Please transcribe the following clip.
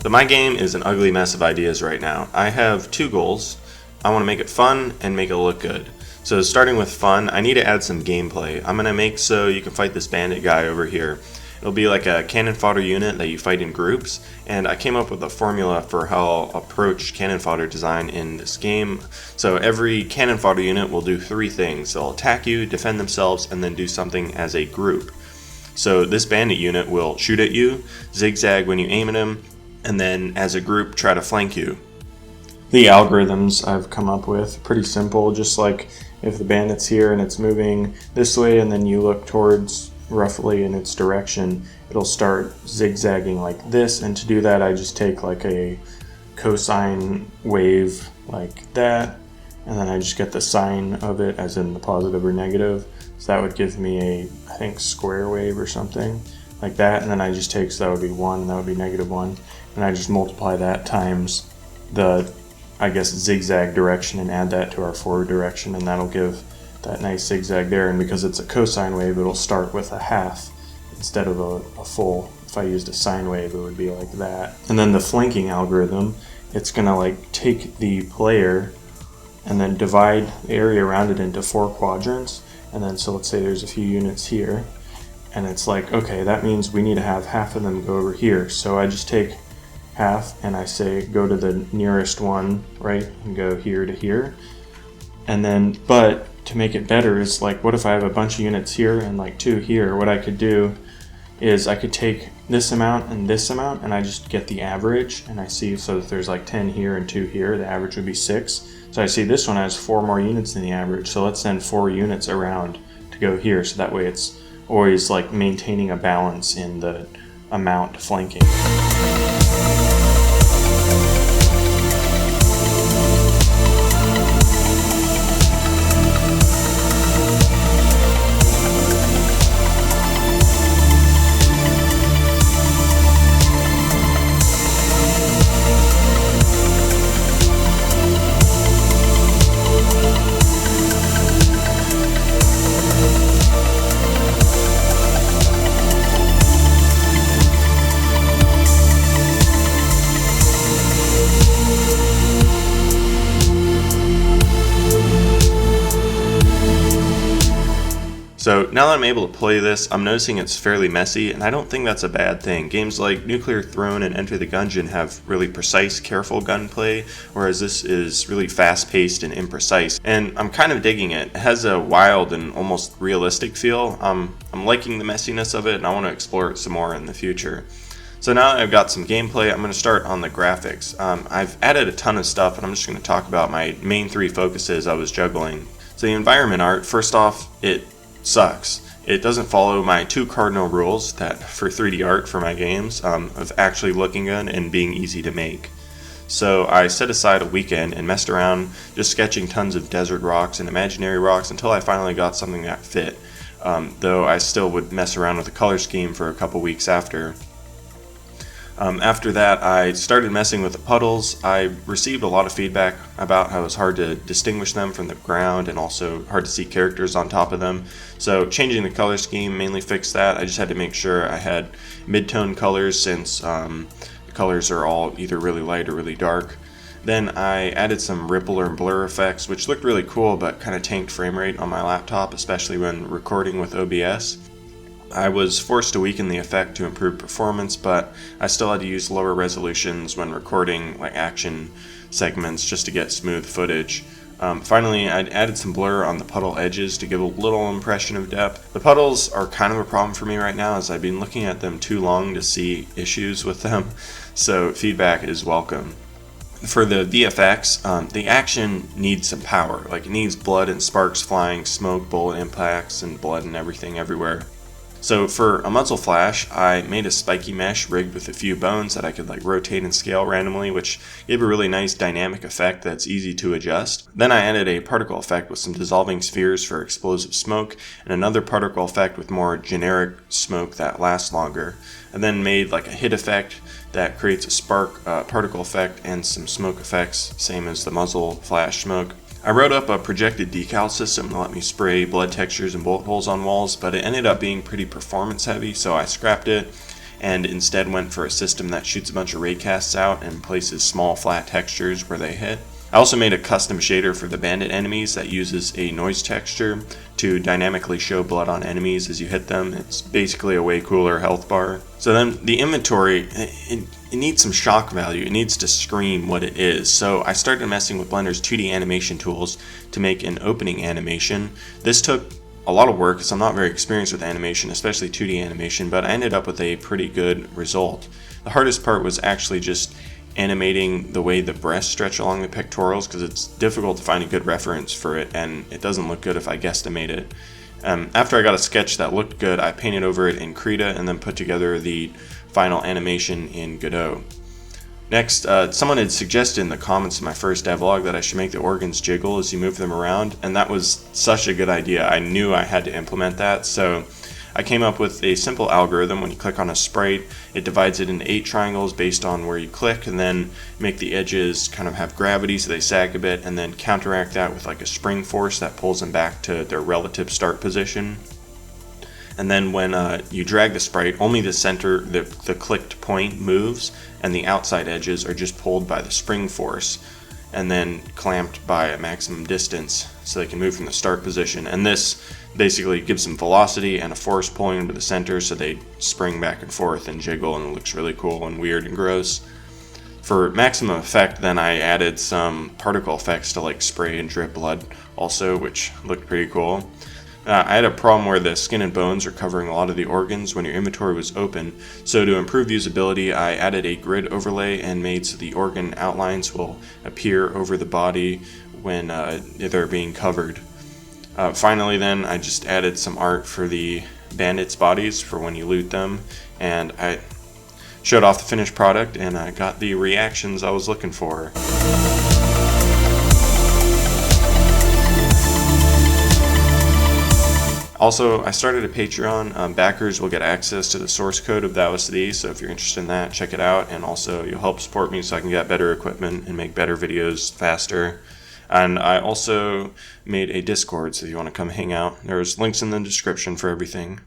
So my game is an ugly mess of ideas right now. I have two goals. I want to make it fun and make it look good. So starting with fun, I need to add some gameplay. I'm going to make so you can fight this bandit guy over here. It'll be like a cannon fodder unit that you fight in groups, and I came up with a formula for how I'll approach cannon fodder design in this game. So every cannon fodder unit will do three things. They'll attack you, defend themselves, and then do something as a group. So this bandit unit will shoot at you, zigzag when you aim at him, and then as a group try to flank you. The algorithms I've come up with, pretty simple, just like if the bandit's here and it's moving this way and then you look towards roughly in its direction, it'll start zigzagging like this, and to do that I just take like a cosine wave like that, and then I just get the sign of it as in the positive or negative, so that would give me a, I think, square wave or something like that, and then I just take, so that would be 1 and that would be -1, and I just multiply that times the, I guess, zigzag direction and add that to our forward direction, and that'll give that nice zigzag there. And because it's a cosine wave, it'll start with a half instead of a full. If I used a sine wave, it would be like that. And then the flanking algorithm, it's gonna like take the player and then divide the area around it into 4 quadrants, and then so let's say there's a few units here, and it's like, okay, that means we need to have half of them go over here, so I just take half and I say go to the nearest one, right, and go here to here. And then, but to make it better is like, what if I have a bunch of units here and like 2 here? What I could do is I could take this amount and I just get the average, and I see, so if there's like 10 here and 2 here, the average would be 6. So I see this one has 4 more units than the average, so let's send 4 units around to go here, so that way it's always like maintaining a balance in the amount flanking. So now that I'm able to play this, I'm noticing it's fairly messy, and I don't think that's a bad thing. Games like Nuclear Throne and Enter the Gungeon have really precise, careful gunplay, whereas this is really fast-paced and imprecise, and I'm kind of digging it. It has a wild and almost realistic feel. I'm liking the messiness of it, and I want to explore it some more in the future. So now that I've got some gameplay, I'm going to start on the graphics. I've added a ton of stuff, and I'm just going to talk about my main 3 focuses I was juggling. So the environment art, first off, it sucks. It doesn't follow my 2 cardinal rules that for 3D art for my games of actually looking good and being easy to make. So I set aside a weekend and messed around just sketching tons of desert rocks and imaginary rocks until I finally got something that fit, though I still would mess around with the color scheme for a couple weeks after. After that, I started messing with the puddles. I received a lot of feedback about how it was hard to distinguish them from the ground and also hard to see characters on top of them. So changing the color scheme mainly fixed that. I just had to make sure I had mid-tone colors, since the colors are all either really light or really dark. Then I added some ripple or blur effects, which looked really cool but kind of tanked frame rate on my laptop, especially when recording with OBS. I was forced to weaken the effect to improve performance, but I still had to use lower resolutions when recording like action segments just to get smooth footage. Finally, I added some blur on the puddle edges to give a little impression of depth. The puddles are kind of a problem for me right now, as I've been looking at them too long to see issues with them, so feedback is welcome. For the VFX, the action needs some power. Like, it needs blood and sparks flying, smoke, bullet impacts, and blood and everything everywhere. So for a muzzle flash, I made a spiky mesh rigged with a few bones that I could like rotate and scale randomly, which gave a really nice dynamic effect that's easy to adjust. Then I added a particle effect with some dissolving spheres for explosive smoke, and another particle effect with more generic smoke that lasts longer. And then made like a hit effect that creates a spark particle effect and some smoke effects, same as the muzzle flash smoke. I wrote up a projected decal system to let me spray blood textures and bullet holes on walls, but it ended up being pretty performance heavy, so I scrapped it and instead went for a system that shoots a bunch of raycasts out and places small flat textures where they hit. I also made a custom shader for the bandit enemies that uses a noise texture to dynamically show blood on enemies as you hit them. It's basically a way cooler health bar. So then the inventory, it needs some shock value. It needs to scream what it is. So I started messing with Blender's 2D animation tools to make an opening animation. This took a lot of work because I'm not very experienced with animation, especially 2D animation, but I ended up with a pretty good result. The hardest part was actually just animating the way the breasts stretch along the pectorals, because it's difficult to find a good reference for it, and it doesn't look good if I guesstimate it. After I got a sketch that looked good, I painted over it in Krita and then put together the final animation in Godot. Next, someone had suggested in the comments of my first devlog that I should make the organs jiggle as you move them around, and that was such a good idea. I knew I had to implement that, so I came up with a simple algorithm. When you click on a sprite, it divides it into 8 triangles based on where you click, and then make the edges kind of have gravity so they sag a bit, and then counteract that with like a spring force that pulls them back to their relative start position. And then when you drag the sprite, only the center, the clicked point moves, and the outside edges are just pulled by the spring force and then clamped by a maximum distance so they can move from the start position. And this basically gives them velocity and a force pulling them to the center so they spring back and forth and jiggle, and it looks really cool and weird and gross. For maximum effect, then I added some particle effects to like spray and drip blood also, which looked pretty cool. I had a problem where the skin and bones are covering a lot of the organs when your inventory was open, so to improve usability I added a grid overlay and made so the organ outlines will appear over the body when they're being covered. Finally then, I just added some art for the bandits' bodies for when you loot them, and I showed off the finished product and I got the reactions I was looking for. Also, I started a Patreon. Backers will get access to the source code of Thouest, so if you're interested in that, check it out. And also, you'll help support me so I can get better equipment and make better videos faster. And I also made a Discord, so if you want to come hang out, there's links in the description for everything.